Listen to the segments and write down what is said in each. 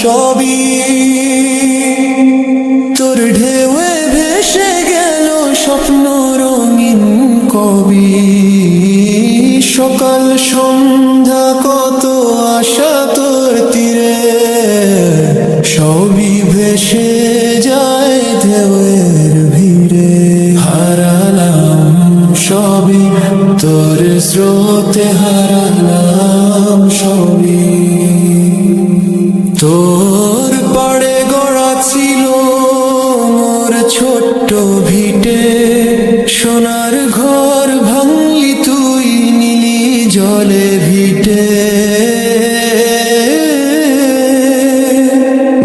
সবই তোর ঢেউয়ে ভেসে গেল স্বপ্ন রঙিন কবি। সকাল সন্ধ্যা কত আশা তোর তীরে, সবই ভেসে যায় ঢেউয়ের ভিড়ে। হারালাম সবই তোর স্রোতে, হারালাম সবই। তোর পাড়ে গড়া ছিল মোর ছোট্ট ভিটে, সোনার ঘর ভাঙলি তুই নীলি জলে ভিটে।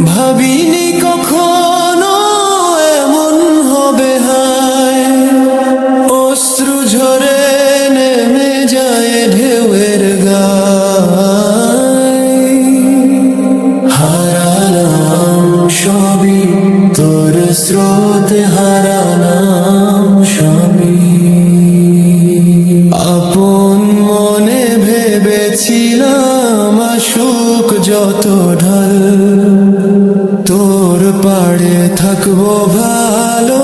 ভাবিনি কখনো এমন হবে হায়, অশ্রু ঝরে নেমে যায় ঢেউয়ের গায়। হারালাম সবই তোর স্রোতে, হারালাম সবই। আপন মনে ভেবেছিলাম আসুক যত ঢল, তোর পাড়ে থাকবো ভালো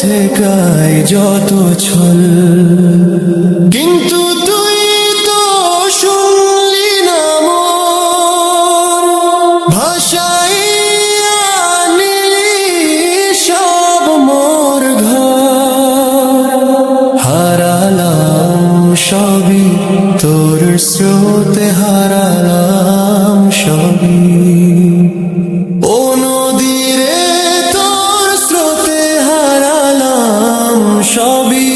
থেকাই যত ছল। কিন্তু তুই তো শুনলি না মোর ভাষাইয়া নিলি সব মোর ঘর। হারালাম সবই তোর স্রোতে, হারালাম সবই। ও নদীরে তোর স্রোতে হারালাম সবই।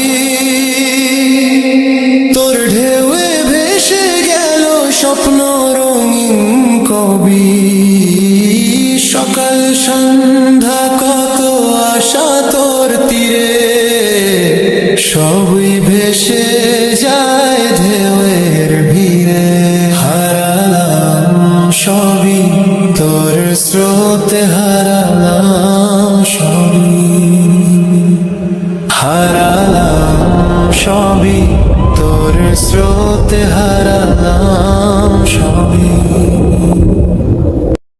তোর ঢেউয়ে ভেসে গেল স্বপ্ন রঙিন কবি। সকাল সন্ধ্যা কত আশা তোর তীরে, সবই ভেসে যায় ঢেউয়ের ভিড়ে। হারালাম সবই তোর স্রোতে, হারালাম সবই। হারালাম সবই তোর স্রোতে, হারালাম